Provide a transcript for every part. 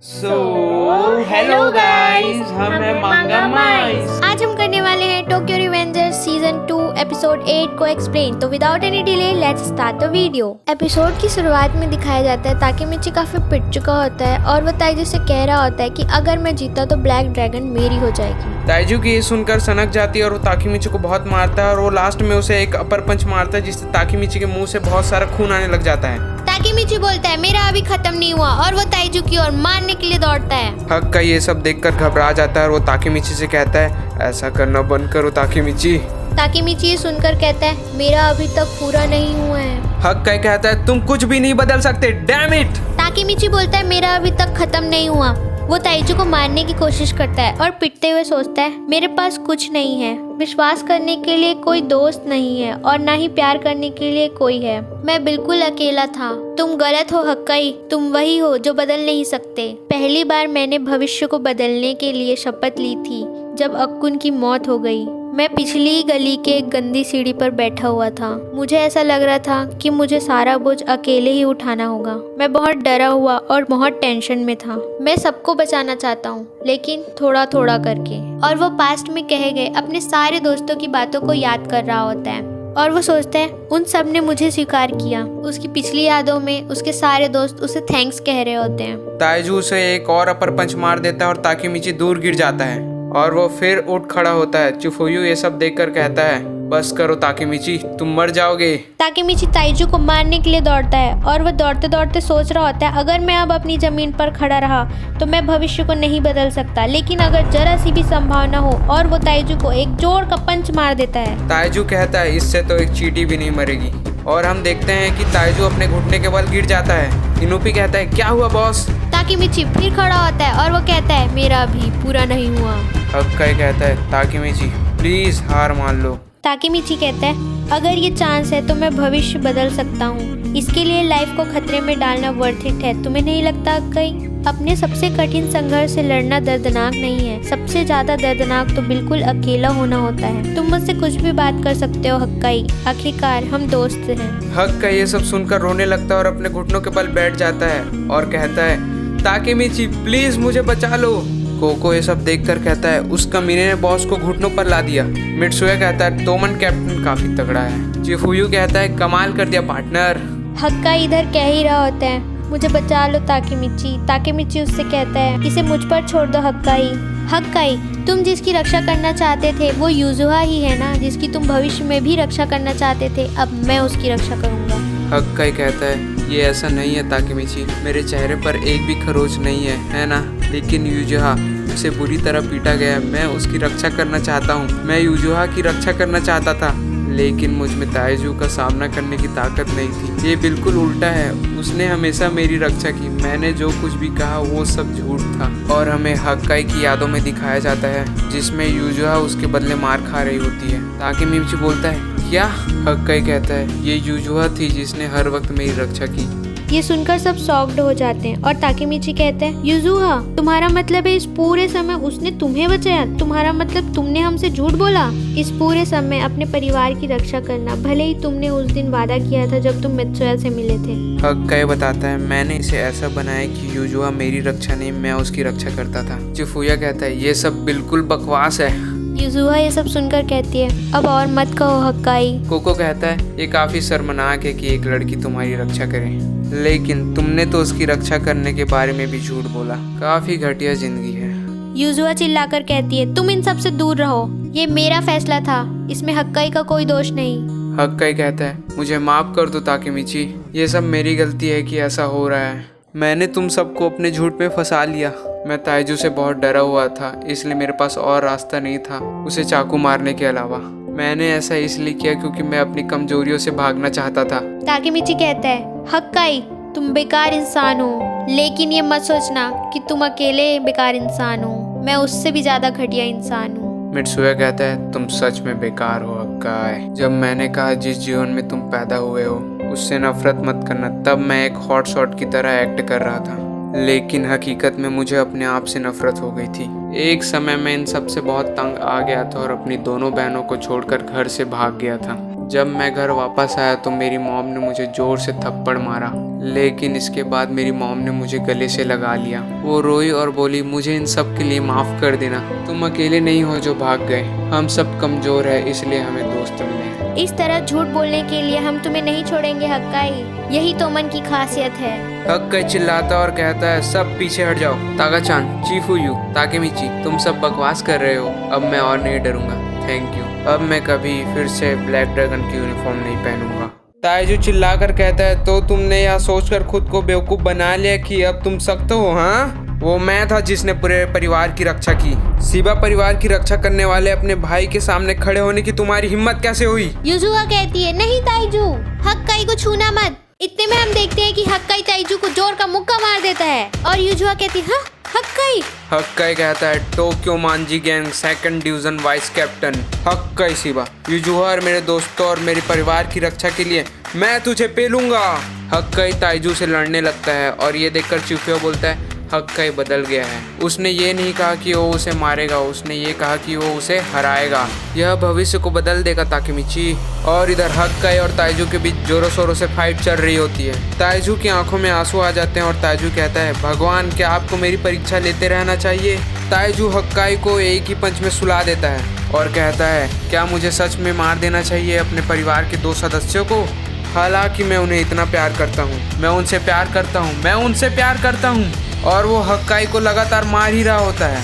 Hello guys, हम हैं मांगा माइस। आज हम करने वाले हैं टोक्यो रिवेंजर्स सीजन 2 एपिसोड 8 को एक्सप्लेन। तो without any delay let's start the video. Episode की शुरुआत में दिखाया जाता है ताकेमिची काफी पिट चुका होता है और वो ताइजू से कह रहा होता है कि अगर मैं जीता तो ब्लैक ड्रैगन मेरी हो जाएगी। ताइजू की ये सुनकर सनक जाती है और वो ताकेमिची को बहुत मारता है और वो लास्ट में उसे एक अपर पंच मारता है जिससे ताकेमिची के मुंह से बहुत सारा खून आने लग जाता है। ताकेमिची बोलता है मेरा अभी खत्म नहीं हुआ और वो ताइजू की ओर मारने के लिए दौड़ता है। हक का ये सब देखकर घबरा जाता है और वो ताकेमिची से कहता है ऐसा करना बंद करो ताकेमिची। ताकेमिची ये सुनकर कहता है मेरा अभी तक पूरा नहीं हुआ है। हक का कहता है तुम कुछ भी नहीं बदल सकते, डैम इट। ताकेमिची बोलता है मेरा अभी तक खत्म नहीं हुआ। वो ताइजू को मारने की कोशिश करता है और पिटते हुए सोचता है मेरे पास कुछ नहीं है, विश्वास करने के लिए कोई दोस्त नहीं है और ना ही प्यार करने के लिए कोई है। मैं बिल्कुल अकेला था। तुम गलत हो हक्काई, तुम वही हो जो बदल नहीं सकते। पहली बार मैंने भविष्य को बदलने के लिए शपथ ली थी जब अक्कुन की मौत हो गई। मैं पिछली गली के एक गंदी सीढ़ी पर बैठा हुआ था। मुझे ऐसा लग रहा था कि मुझे सारा बोझ अकेले ही उठाना होगा। मैं बहुत डरा हुआ और बहुत टेंशन में था। मैं सबको बचाना चाहता हूँ लेकिन थोड़ा थोड़ा करके। और वो पास्ट में कहे गए अपने सारे दोस्तों की बातों को याद कर रहा होता है और वो सोचता है उन सब ने मुझे स्वीकार किया। उसकी पिछली यादों में उसके सारे दोस्त उसे थैंक्स कह रहे होते हैं। ताइजू उसे एक और अपर पंच मार देता है और ताकेमिची दूर गिर जाता है और वो फिर उठ खड़ा होता है। चिफुयू ये सब देखकर कहता है बस करो ताकेमिची, तुम मर जाओगे। ताकेमिची ताइजू को मारने के लिए दौड़ता है और वह दौड़ते दौड़ते सोच रहा होता है अगर मैं अब अपनी जमीन पर खड़ा रहा तो मैं भविष्य को नहीं बदल सकता, लेकिन अगर जरा सी भी संभावना हो और वो ताइजू को एक जोर का पंच मार देता है। ताइजू कहता है इससे तो एक चींटी भी नहीं मरेगी और हम देखते हैं कि ताइजू अपने घुटने के बल गिर जाता है। इनुपी कहता है क्या हुआ बॉस। ताकेमिची फिर खड़ा होता है और वो कहता है मेरा अभी पूरा नहीं हुआ। हक्काई कहता है ताकेमिची प्लीज हार मान लो। ताकेमिची कहता है अगर ये चांस है तो मैं भविष्य बदल सकता हूँ। इसके लिए लाइफ को खतरे में डालना वर्थ इट है। तुम्हें नहीं लगता कहीं अपने सबसे कठिन संघर्ष से लड़ना दर्दनाक नहीं है, सबसे ज्यादा दर्दनाक तो बिल्कुल अकेला होना होता है। तुम मुझसे कुछ भी बात कर सकते हो हक्काई, आखिरकार हम दोस्त हैं। हक्काई ये सब सुनकर रोने लगता है और अपने घुटनों के बल बैठ जाता है और कहता है ताकेमिची प्लीज मुझे बचा लो। कोको ये सब देखकर कहता है उस कमीने ने बॉस को घुटनों पर ला दिया। मित्सुया कहता है तोमन कैप्टन काफी तगड़ा है। चिफुयू कहता है कमाल कर दिया पार्टनर। हक्काई इधर कह ही रहा होता है मुझे बचा लो ताकेमिची। ताकेमिची उससे कहता है इसे मुझ पर छोड़ दो हक्काई। हक्काई तुम जिसकी रक्षा करना चाहते थे वो युजुहा ही है ना, जिसकी तुम भविष्य में भी रक्षा करना चाहते थे। अब मैं उसकी रक्षा करूंगा। हक्काई कहता है ये ऐसा नहीं है ताकेमिची, मेरे चेहरे पर एक भी खरोच नहीं है ना, लेकिन युजुहा उसे बुरी तरह पीटा गया। मैं उसकी रक्षा करना चाहता हूँ। मैं युजुहा की रक्षा करना चाहता था लेकिन मुझ में ताइजू का सामना करने की ताकत नहीं थी। ये बिल्कुल उल्टा है, उसने हमेशा मेरी रक्षा की। मैंने जो कुछ भी कहा वो सब झूठ था। और हमें हक्काई की यादों में दिखाया जाता है जिसमें युजुहा उसके बदले मार खा रही होती है। ताकेमिची बोलता है क्या। हक्काई कहता है ये युजुहा थी जिसने हर वक्त मेरी रक्षा की। ये सुनकर सब शॉक्ड हो जाते हैं और ताकेमिची कहते हैं युजुहा तुम्हारा मतलब है इस पूरे समय उसने तुम्हें बचाया? तुम्हारा मतलब तुमने हमसे झूठ बोला? इस पूरे समय अपने परिवार की रक्षा करना, भले ही तुमने उस दिन वादा किया था जब तुम मित्सुया से मिले थे। हक्काई बताता है मैंने इसे ऐसा बनाया कि युजुहा मेरी रक्षा नहीं मैं उसकी रक्षा करता था। चिफुया कहता है ये सब बिल्कुल बकवास है। युजुहा ये सब सुनकर कहती है अब और मत कहो हक्काई। कोको कहता है ये काफी शर्मनाक है कि एक लड़की तुम्हारी रक्षा करे, लेकिन तुमने तो उसकी रक्षा करने के बारे में भी झूठ बोला। काफी घटिया जिंदगी है। युजुहा चिल्लाकर कहती है तुम इन सब से दूर रहो, ये मेरा फैसला था, इसमें हक्काई का कोई दोष नहीं। हक्काई कहता है मुझे माफ कर दो ताकेमिची, ये सब मेरी गलती है कि ऐसा हो रहा है। मैंने तुम सबको अपने झूठ में फंसा लिया। मैं ताइजू से बहुत डरा हुआ था इसलिए मेरे पास और रास्ता नहीं था उसे चाकू मारने के अलावा। मैंने ऐसा इसलिए किया क्योंकि मैं अपनी कमजोरियों से भागना चाहता था। ताकेमिची कहता है हक्काई तुम बेकार इंसान हो, लेकिन ये मत सोचना कि तुम अकेले बेकार इंसान हो, मैं उससे भी ज्यादा घटिया इंसान हूँ। मित्सुया कहता है तुम सच में बेकार हो हक्काई। जब मैंने कहा जिस जीवन में तुम पैदा हुए हो उससे नफरत मत करना, तब मैं एक हॉट शॉट की तरह एक्ट कर रहा था, लेकिन हकीकत में मुझे अपने आप से नफरत हो गई थी। एक समय मैं इन सब से बहुत तंग आ गया था और अपनी दोनों बहनों को छोड़कर घर से भाग गया था। जब मैं घर वापस आया तो मेरी मॉम ने मुझे जोर से थप्पड़ मारा, लेकिन इसके बाद मेरी मॉम ने मुझे गले से लगा लिया। वो रोई और बोली, मुझे इन सब के लिए माफ़ कर देना, तुम अकेले नहीं हो जो भाग गए, हम सब कमज़ोर है इसलिए हमें दोस्त मिले हैं। इस तरह झूठ बोलने के लिए हम तुम्हें नहीं छोड़ेंगे हक्काई, यही तोमन की खासियत है। हक्काई चिल्लाता और कहता है, सब पीछे हट जाओ। ताका-चान, चीफू-यू, ताकेमिची, तुम सब बकवास कर रहे हो, अब मैं और नहीं डरूंगा, थैंक यू। अब मैं कभी फिर से ब्लैक ड्रैगन की यूनिफॉर्म नहीं पहनूंगा। ताइजू चिल्लाकर कहता है, तो तुमने यह सोचकर खुद को बेवकूफ़ बना लिया कि अब तुम सख्त हो? हाँ, वो मैं था जिसने पूरे परिवार की रक्षा की। शिबा परिवार की रक्षा करने वाले अपने भाई के सामने खड़े होने की तुम्हारी हिम्मत कैसे हुई? युजुहा कहती है, नहीं ताइजू, हक्काई को छूना मत। इतने में हम देखते हैं कि हक्काई ताइजू को जोर का मुक्का मार देता है और युजुहा कहती है, हाँ हक्काई। हक्काई कहता है, टोक्यो मांजी gang 2nd division vice captain हक्काई शिबा, युजुहा और मेरे दोस्तों और मेरे परिवार की रक्षा के लिए मैं तुझे पेलूंगा। हक्काई ताइजू से लड़ने लगता है और ये देखकर चिफुयो बोलता है, हक्काई बदल गया है। उसने ये नहीं कहा कि वो उसे मारेगा, उसने ये कहा कि वो उसे हराएगा। यह भविष्य को बदल देगा ताकेमिची। और इधर हक्काई और ताइजू के बीच जोरों शोरों से फाइट चल रही होती है। ताइजू की आंखों में आंसू आ जाते हैं और ताइजू कहता है, भगवान क्या आपको मेरी परीक्षा लेते रहना चाहिए? ताइजू हक्काई को एक ही पंच में सुला देता है और कहता है, क्या मुझे सच में मार देना चाहिए अपने परिवार के 2 सदस्यों को? हालांकि मैं उन्हें इतना प्यार करता हूँ, मैं उनसे प्यार करता हूँ और वो हक्काई को लगातार मार ही रहा होता है।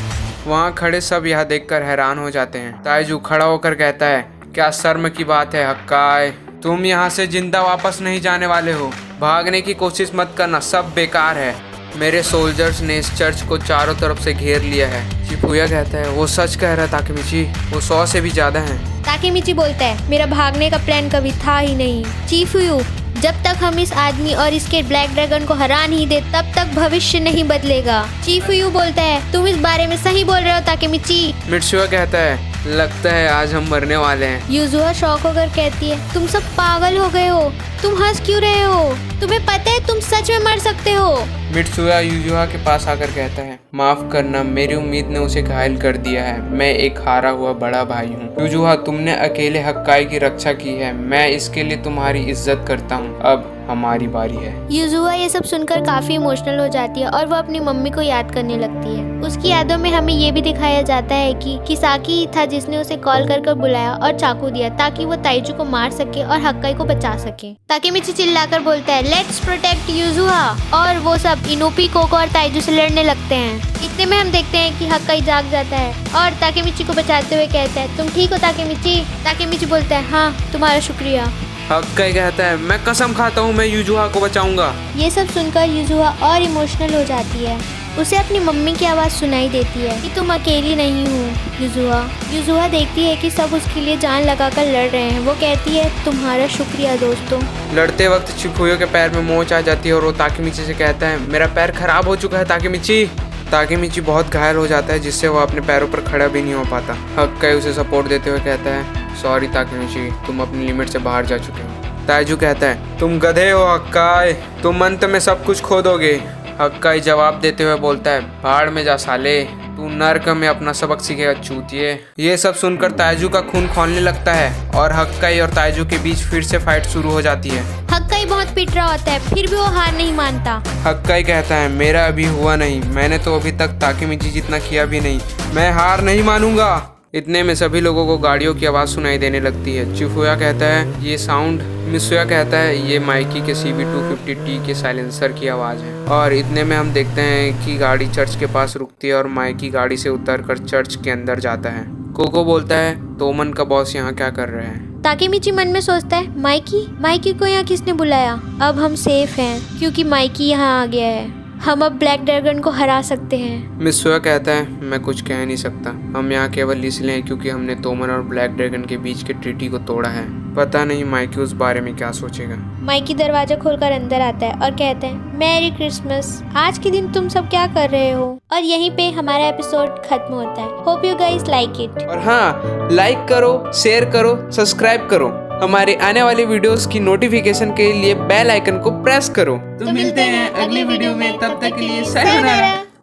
वहाँ खड़े सब यह देखकर हैरान हो जाते हैं। ताइजू खड़ा होकर कहता है, क्या शर्म की बात है हक्काई, तुम यहाँ से जिंदा वापस नहीं जाने वाले हो, भागने की कोशिश मत करना, सब बेकार है। मेरे सोल्जर्स ने इस चर्च को चारों तरफ से घेर लिया है। चिफुया कहता है, वो सच कह रहा है ताकेमिची, वो 100 से भी ज्यादा हैं। ताकेमिची बोलता है, मेरा भागने का प्लान कभी था ही नहीं। चीफुयू, जब तक हम इस आदमी और इसके ब्लैक ड्रैगन को हरा नहीं दे तब तक भविष्य नहीं बदलेगा। चीफुयू बोलता है, तुम इस बारे में सही बोल रहे हो ताकेमिची। मित्सुआ कहता है, लगता है आज हम मरने वाले हैं। युजुहा शॉक होकर कहती है, तुम सब पागल हो गए हो, तुम हंस क्यों रहे हो? तुम्हें पता है तुम सच में मर सकते हो। मित्सुआ युजुहा के पास आकर कहता है, माफ करना, मेरी उम्मीद ने उसे घायल कर दिया है, मैं एक हारा हुआ बड़ा भाई हूँ। युजुहा, तुमने अकेले हक्काई की रक्षा की है, मैं इसके लिए तुम्हारी इज्जत करता हूँ, अब हमारी बारी है। युजुहा ये सब सुनकर काफी इमोशनल हो जाती है और वो अपनी मम्मी को याद करने लगती है। उसकी यादों में हमें ये भी दिखाया जाता है कि किसाकी ही था जिसने उसे कॉल कर बुलाया और चाकू दिया ताकि वो ताइजू को मार सके और हक्काई को बचा सके। ताकेमिची चिल्लाकर बोलता है, लेट्स प्रोटेक्ट युजुहा, और वो सब इनोपी, कोको और ताइजू से लड़ने लगते हैं। इतने में हम देखते हैं कि हक्काई जाग जाता है और ताकेमिची को बचाते हुए कहता है, तुम ठीक हो ताकेमिची? ताकेमिची बोलता है, हाँ तुम्हारा शुक्रिया। हक्काई कहता है, मैं कसम खाता हूँ मैं युजुहा को बचाऊंगा। ये सब सुनकर युजुहा और इमोशनल हो जाती है। उसे अपनी मम्मी की आवाज़ सुनाई देती है कि तुम अकेली नहीं हो युजुहा। युजुहा देखती है कि सब उसके लिए जान लगाकर लड़ रहे हैं। वो कहती है, तुम्हारा शुक्रिया दोस्तों। लड़ते वक्त चिफुयो के पैर में मोच आ जाती है और वो ताकेमिची से कहता है, मेरा पैर खराब हो चुका है ताकेमिची। ताकेमिची बहुत घायल हो जाता है जिससे वो अपने पैरों पर खड़ा भी नहीं हो पाता। हक्काई उसे सपोर्ट देते हुए कहता है, सॉरी ताकेमिची, तुम अपनी लिमिट से बाहर जा चुके हो। ताइजू कहता है, तुम गधे हो हक्काई, तुम अंत में सब कुछ खो दोगे। हक्काई जवाब देते हुए बोलता है, भाड़ में जा साले, तू नर्क में अपना सबक सीखेगा चूतिए। ये सब सुनकर ताइजू का खून खौलने लगता है और हक्काई और ताइजू के बीच फिर से फाइट शुरू हो जाती है। हक्काई बहुत पिट रहा होता है, फिर भी वो हार नहीं मानता। हक्काई कहता है, मेरा अभी हुआ नहीं, मैंने तो अभी तक ताकेमिची जितना किया भी नहीं, मैं हार नहीं मानूंगा। इतने में सभी लोगों को गाड़ियों की आवाज़ सुनाई देने लगती है। चिफुया कहता है, ये साउंड। मित्सुया कहता है, ये माइकी के CB250T के साइलेंसर की आवाज़ है। और इतने में हम देखते हैं कि गाड़ी चर्च के पास रुकती है और माइकी गाड़ी से उतरकर चर्च के अंदर जाता है। कोको बोलता है, तोमन का बॉस यहाँ क्या कर रहे हैं? ताकेमिची मन में सोचता है, माइकी को यहाँ किसने बुलाया? अब हम सेफ हैं क्योंकि माइकी यहाँ आ गया है, हम अब ब्लैक ड्रैगन को हरा सकते हैं। मित्सुया कहता है, मैं कुछ कह नहीं सकता, हम यहाँ केवल इसलिए हैं क्योंकि हमने तोमन और ब्लैक ड्रैगन के बीच के ट्रीटी को तोड़ा है। पता नहीं माइकी उस बारे में क्या सोचेगा। माइकी दरवाजा खोलकर अंदर आता है और कहते हैं, मैरी क्रिसमस, आज के दिन तुम सब क्या कर रहे हो? और यहीं पे हमारा एपिसोड खत्म होता है। Hope you guys like it. और हाँ, लाइक करो, शेयर करो, सब्सक्राइब करो, हमारे आने वाले वीडियोस की नोटिफिकेशन के लिए बेल आइकन को प्रेस करो। तो मिलते हैं अगली वीडियो में, तब तक के लिए सायोनारा।